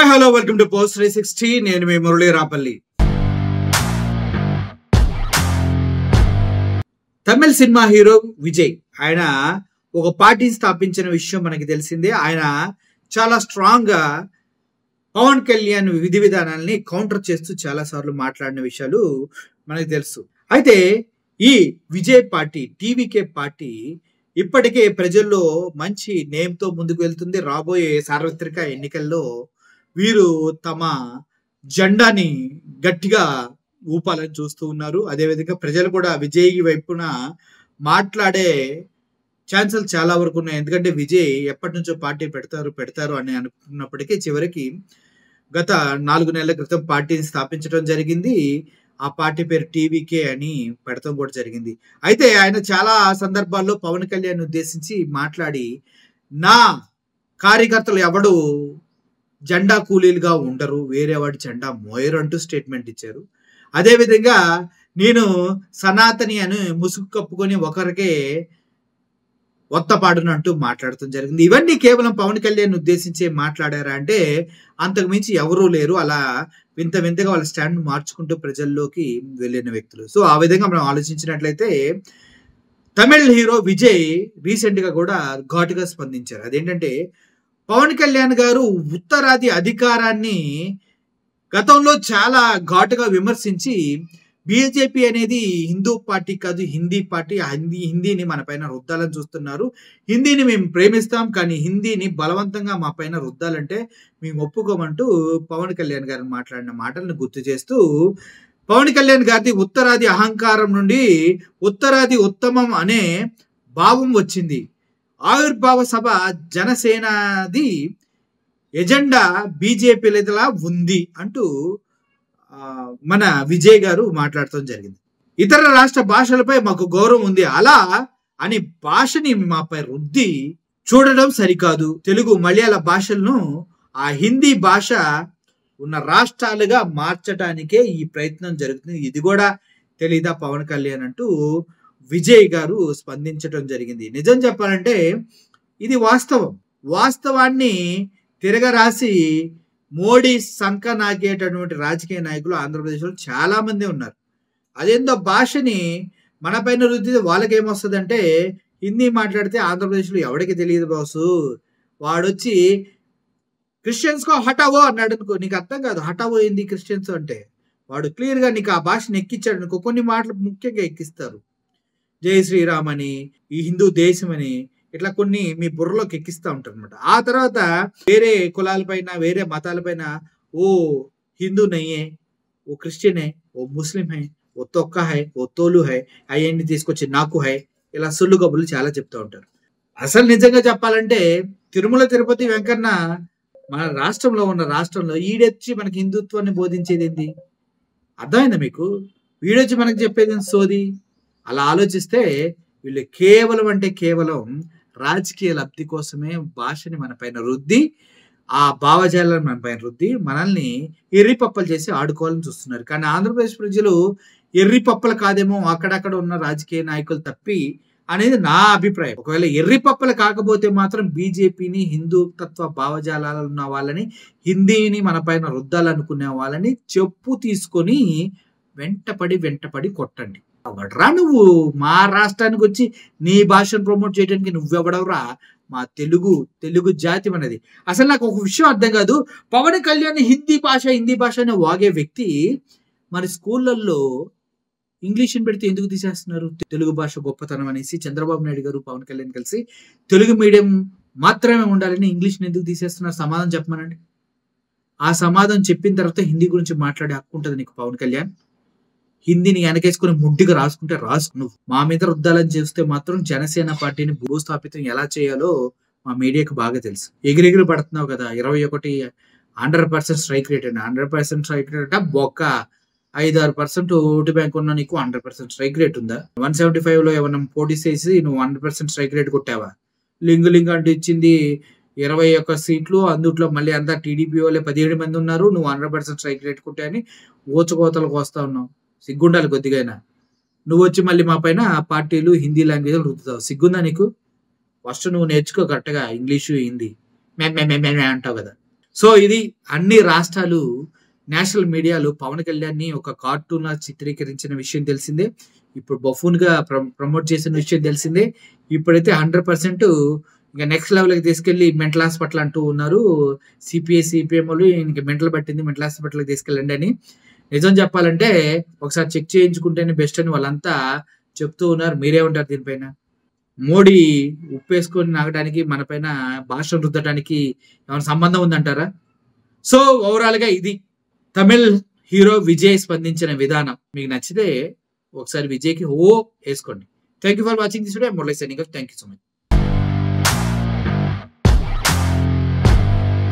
Hi hello welcome to post 360. నేను మీ మురళీ రాపల్లి. తమిళ cinema hero Vijay ఆయన ఒక పార్టీ స్థాపించిన విషయం మనకి తెలిసిందే. ఆయన చాలా స్ట్రాంగ్ గా పవన్ కళ్యాణ్ విధి విధానాల్ని కౌంటర్ చేస్తూ చాలా సార్లు మాట్లాడిన విషయాలు మనకి తెలుసు. అయితే ఈ విజయ్ పార్టీ టీవీకే పార్టీ ఇప్పటికే ప్రజల్లో మంచి నేమ్ తో ముందుకు వెళ్తుంది. రాబోయే సార్వత్రిక ఎన్నికల్లో వీరు తమ జెండాని గట్టిగా ఊపాలని చూస్తూ ఉన్నారు. అదేవిధంగా ప్రజలు కూడా విజయ్ వైపున మాట్లాడే ఛాన్సులు చాలా వరకు ఉన్నాయి. ఎందుకంటే విజయ్ ఎప్పటి నుంచో పార్టీ పెడతారు అని అనుకున్నప్పటికీ చివరికి గత 4 నెలల క్రితం పార్టీని స్థాపించడం జరిగింది. ఆ పార్టీ పేరు టీవీకే అని పెడతాం కూడా జరిగింది. అయితే ఆయన చాలా సందర్భాల్లో పవన్ కళ్యాణ్ ఉద్దేశించి మాట్లాడి, నా కార్యకర్తలు ఎవడు జెండా కూలీలుగా ఉండరు, వేరే వాడి జెండా మోయరు అంటూ స్టేట్మెంట్ ఇచ్చారు. అదేవిధంగా నేను సనాతని అని ముసుగు కప్పుకొని ఒకరికే ఒత్తపాడునంటూ మాట్లాడటం జరిగింది. ఇవన్నీ కేవలం పవన్ కళ్యాణ్ ఉద్దేశించే మాట్లాడారా అంటే అంతకు మించి ఎవరూ లేరు. అలా వింత వింతగా వాళ్ళ స్టాండ్ మార్చుకుంటూ ప్రజల్లోకి వెళ్ళిన వ్యక్తులు. సో ఆ విధంగా మనం ఆలోచించినట్లయితే తమిళ్ హీరో విజయ్ రీసెంట్ గా కూడా ఘాటుగా స్పందించారు. అదేంటంటే పవన్ కళ్యాణ్ గారు ఉత్తరాది అధికారాన్ని గతంలో చాలా ఘాటుగా విమర్శించి బీజేపీ అనేది హిందూ పార్టీ కాదు, హిందీ పార్టీ, హిందీని మన పైన రుద్దాలని చూస్తున్నారు. హిందీని మేము ప్రేమిస్తాం, కానీ హిందీని బలవంతంగా మా పైన రుద్దాలంటే మేము ఒప్పుకోమంటూ పవన్ కళ్యాణ్ గారు మాట్లాడిన మాటలను గుర్తు చేస్తూ, పవన్ కళ్యాణ్ గారి ఉత్తరాది అహంకారం నుండి ఉత్తరాది ఉత్తమం అనే భావం వచ్చింది. ఆవిర్భావ సభ జనసేనది ఎజెండా బీజేపీలా ఉంది అంటూ మన విజయ్ గారు మాట్లాడటం జరిగింది. ఇతర రాష్ట్ర భాషలపై మాకు గౌరవం ఉంది, అలా అని భాషని మాపై రుద్ది చూడడం సరికాదు. తెలుగు మలయాళ భాషలను ఆ హిందీ భాష ఉన్న రాష్ట్రాలుగా మార్చడానికే ఈ ప్రయత్నం జరుగుతుంది. ఇది కూడా తెలీదా పవన్ కళ్యాణ్ అంటూ విజయ్ గారు స్పందించడం జరిగింది. నిజం చెప్పాలంటే ఇది వాస్తవాన్ని తిరగరాసి మోడీ సంఖ నాకేటటువంటి రాజకీయ నాయకులు ఆంధ్రప్రదేశ్లో చాలా మంది ఉన్నారు. అదేందో భాషని మన పైన రుద్దితే వాళ్ళకి ఏమొస్తుందంటే, హిందీ మాట్లాడితే ఆంధ్రప్రదేశ్లో ఎవరికి తెలియదు బాసు, వాడొచ్చి క్రిస్టియన్స్ కో హటావో అన్నాడు అనుకో, నీకు అర్థం కాదు హటావో ఏంది క్రిస్టియన్స్ అంటే. వాడు క్లియర్ గా నీకు ఆ భాషను ఎక్కించాడు అనుకో. కొన్ని మాటలు ముఖ్యంగా ఎక్కిస్తారు, జై శ్రీరామ్ అని, ఈ హిందూ దేశం అని, ఇట్లా కొన్ని మీ బుర్రలోకి ఎక్కిస్తూ ఉంటారు అనమాట. ఆ తర్వాత వేరే కులాలపైన వేరే మతాలపైన ఓ హిందూ నయ్యే, ఓ క్రిస్టియన్ హై, ఓ ముస్లిం హై, ఓ తొక్క హై, ఓ తోలు హై, అవన్నీ తీసుకొచ్చి నాకు హై, ఇలా సొల్లు కబుర్లు చాలా చెప్తూ ఉంటారు. అసలు నిజంగా చెప్పాలంటే తిరుమల తిరుపతి వెంకన్న మన రాష్ట్రంలో ఈడొచ్చి మనకి హిందుత్వాన్ని బోధించేది ఏంది? అర్థమైందా మీకు? వీడొచ్చి మనకి చెప్పేది సోది. అలా ఆలోచిస్తే వీళ్ళు కేవలం రాజకీయ లబ్ధి కోసమే భాషని మన పైన రుద్ది, ఆ భావజాలను మన పైన రుద్ది మనల్ని ఎర్రిపప్పలు చేసి ఆడుకోవాలని చూస్తున్నారు. కానీ ఆంధ్రప్రదేశ్ ప్రజలు ఎర్రిపప్పలు కాదేమో, అక్కడక్కడ ఉన్న రాజకీయ నాయకులు తప్పి అనేది నా అభిప్రాయం. ఒకవేళ ఎర్రిపప్పలు కాకపోతే మాత్రం బీజేపీని, హిందూతత్వ భావజాలాలు ఉన్న వాళ్ళని, హిందీని మన పైన రుద్దాలనుకునే వాళ్ళని చెప్పు తీసుకొని వెంటపడి కొట్టండి. అవడరా నువ్వు మా రాష్ట్రానికి వచ్చి నీ భాషను ప్రమోట్ చేయడానికి నువ్వెవడవరా? మా తెలుగు జాతి మనది. అసలు నాకు ఒక విషయం అర్థం కాదు, పవన్ కళ్యాణ్ హిందీ భాష అని వాగే వ్యక్తి మరి స్కూళ్ళల్లో ఇంగ్లీష్ని పెడితే ఎందుకు తీసేస్తున్నారు? తెలుగు భాష గొప్పతనం అనేసి చంద్రబాబు నాయుడు గారు పవన్ కళ్యాణ్ కలిసి తెలుగు మీడియం మాత్రమే ఉండాలని ఇంగ్లీష్ని ఎందుకు తీసేస్తున్నారు? సమాధానం చెప్పమనండి. ఆ సమాధానం చెప్పిన తర్వాత హిందీ గురించి మాట్లాడే హక్కు ఉంటుంది నీకు పవన్ కళ్యాణ్. హిందీని వెనకేసుకుని ముడ్డిగా రాసుకుంటే నువ్వు మా మీద రుద్దాలని చేస్తే మాత్రం జనసేన పార్టీని భూస్థాపితం ఎలా చేయాలో మా మీడియాకు బాగా తెలుసు. ఎగిరెగిరి పడుతున్నావు కదా, 21 100% స్ట్రైక్ రేట్ అండి. 100% స్ట్రైక్ రేట్ బొక్క. 5-6% ఓటు బ్యాంక్ ఉన్న నీకు 100% స్ట్రైక్ రేట్ ఉందా? 175లో ఏమన్నా పోటీ చేసి నువ్వు 100% స్ట్రైక్ రేట్ కొట్టావా? లింగు అంటూ ఇచ్చింది 21 సీట్లు, అందుట్లో మళ్ళీ అంతా టీడీపీ వాళ్ళే 17 మంది ఉన్నారు. నువ్వు 100% స్ట్రైక్ రేట్ కొట్టాయని ఊచకోతలకు వస్తా ఉన్నావు. సిగ్గుండాలి కొద్దిగైనా. నువ్వు వచ్చి మళ్ళీ మా పైన పార్టీలు హిందీ లాంగ్వేజ్ రుద్దుతావు. సిగ్గుందా నీకు? ఫస్ట్ నువ్వు నేర్చుకో కరెక్ట్గా ఇంగ్లీషు హిందీ. అంటావు కదా. సో ఇది అన్ని రాష్ట్రాలు నేషనల్ మీడియాలో పవన్ కళ్యాణ్‌ని ఒక కార్టూన్‌లా చిత్రీకరించిన విషయం తెలిసిందే. ఇప్పుడు బఫూన్‌గా ప్రమోట్ చేసిన విషయం తెలిసిందే. ఇప్పుడైతే 100% ఇంక నెక్స్ట్ లెవెల్‌కి తీసుకెళ్ళి మెంటల్ హాస్పిటల్ అంటూ ఉన్నారు. సిపిఐ, సిపిఎంలు ఇంక మెంటల్ పట్టింది మెంటల్ హాస్పిటల్‌కి తీసుకెళ్ళండి అని. నిజం చెప్పాలంటే ఒకసారి చెక్ చేయించుకుంటేనే బెస్ట్ అని వాళ్ళంతా చెప్తూ ఉన్నారు. మీరేమంటారు దీనిపైన? మోడీ ఉప్పేసుకొని నాగడానికి మన పైన భాషను రుద్దడానికి ఏమైనా సంబంధం ఉందంటారా? సో ఓవరాల్‌గా ఇది తమిళ్ హీరో విజయ్ స్పందించిన విధానం. మీకు నచ్చితే ఒకసారి విజయ్‌కి ఓ ఏసుకోండి. Thank you for watching this video. I am Murali signing off. Thank you so much.